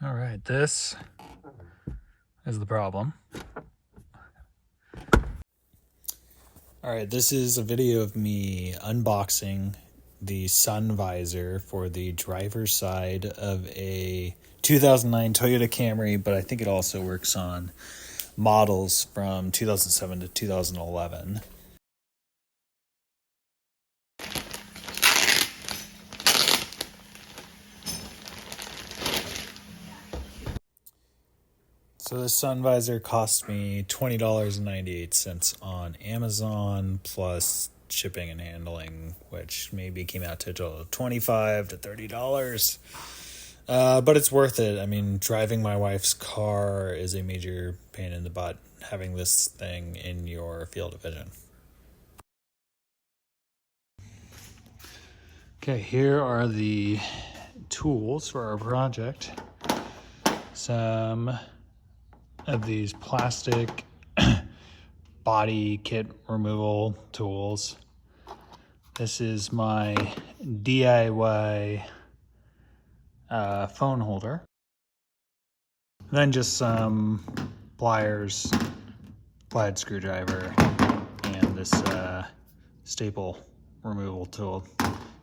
All right, this is the problem. All right, this is a video of me unboxing the sun visor for the driver's side of a 2009 Toyota Camry, but I think it also works on models from 2007 to 2011. So the sun visor cost me $20.98 on Amazon plus shipping and handling, which maybe came out to a total of $25 to $30. But it's worth it. I mean, driving my wife's car is a major pain in the butt, having this thing in your field of vision. Okay, here are the tools for our project. Some of these plastic body kit removal tools. This is my DIY phone holder. Then just some pliers, flathead screwdriver, and this staple removal tool.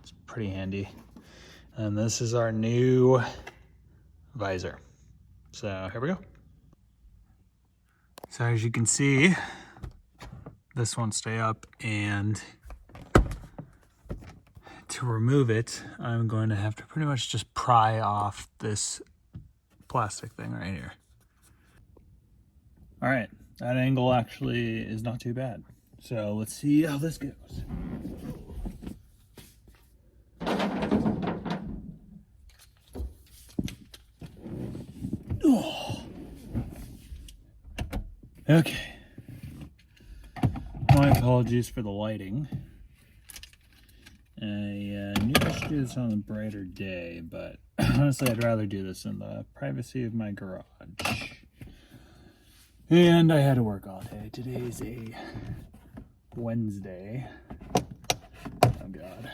It's pretty handy. And this is our new visor. So here we go. So as you can see, this won't stay up, and to remove it, I'm going to have to pretty much just pry off this plastic thing right here. All right, that angle actually is not too bad. So let's see how this goes. Oh. Okay. My apologies for the lighting. I knew I should do this on a brighter day, but honestly, I'd rather do this in the privacy of my garage. And I had to work all day. Today is a Wednesday. Oh, God.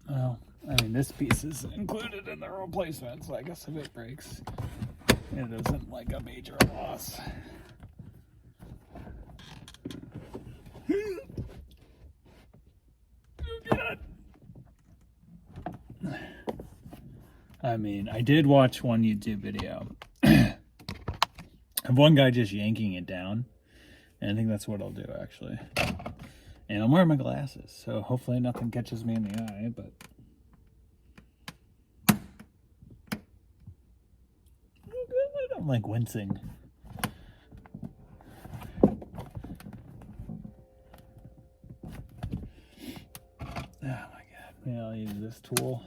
Well, I mean, this piece is included in the replacement, so I guess if it breaks, it isn't like a major loss. I mean, I did watch one YouTube video of one guy just yanking it down, and I think that's what I'll do, actually. And I'm wearing my glasses, so hopefully nothing catches me in the eye, but I'm like wincing. Oh my God, maybe I'll use this tool.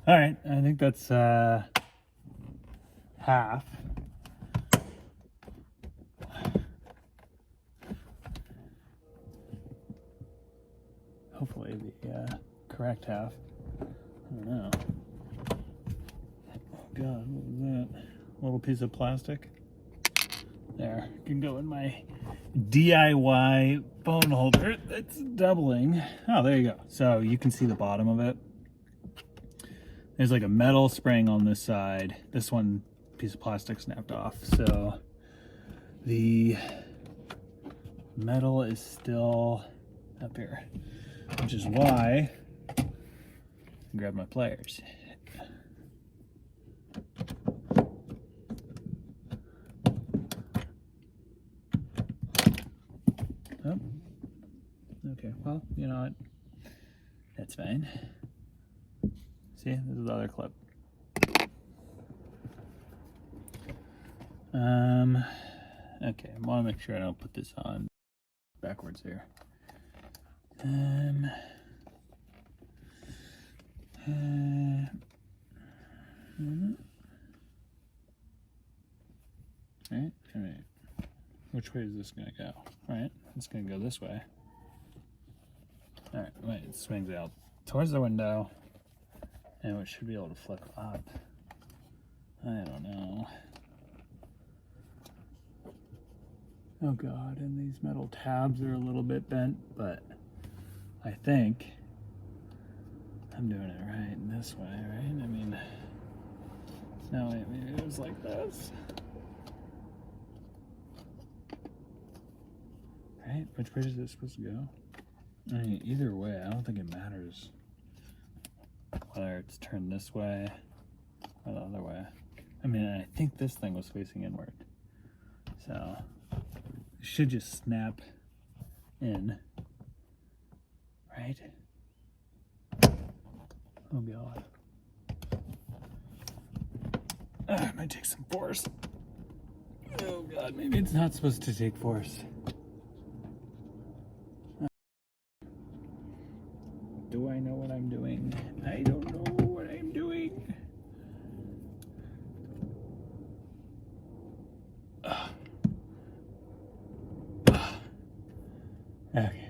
All right, I think that's half. Hopefully the correct half. I don't know. Oh God, what was that? A little piece of plastic. There, can go in my DIY phone holder. It's doubling. Oh, there you go. So you can see the bottom of it. There's like a metal spring on this side. This one piece of plastic snapped off. So the metal is still up here, which is why I grab my pliers. Oh, okay, well, you know what? That's fine. See, this is the other clip. Okay, I want to make sure I don't put this on backwards here. Right. Which way is this gonna go? Right, it's gonna go this way. All right, wait, it swings out towards the window, and it should be able to flip up. I don't know. Oh God, and these metal tabs are a little bit bent, but I think I'm doing it right in this way, right? I mean, no, wait, maybe it was like this. Right? Which way is it supposed to go? I mean, either way, I don't think it matters whether it's turned this way or the other way. I mean, I think this thing was facing inward. So, it should just snap in. Right? Oh God. It might take some force. Oh God, maybe it's not supposed to take force. Do I know what I'm doing? I don't know what I'm doing. Okay.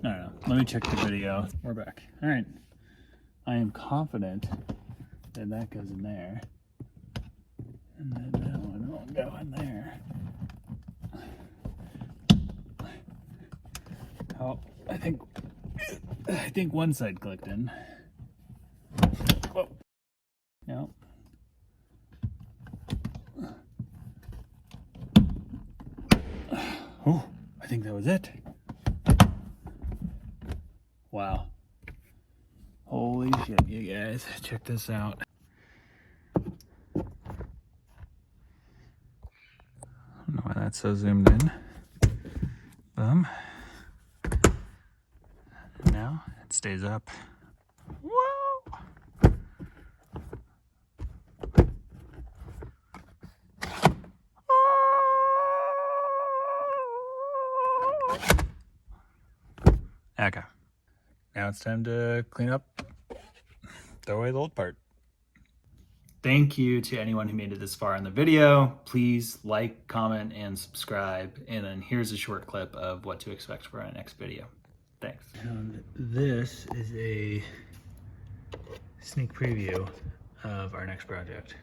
I don't know. Let me check the video. We're back. All right. I am confident that that goes in there. And then that one will go in there. Oh, I think one side clicked in. Whoa. No. Oh, I think that was it. Wow. Holy shit, you guys. Check this out. I don't know why that's so zoomed in. Boom. Now it stays up. Whoa! Okay. Now it's time to clean up, throw away the old part. Thank you to anyone who made it this far in the video. Please like, comment, and subscribe. And then here's a short clip of what to expect for our next video. Thanks. And this is a sneak preview of our next project.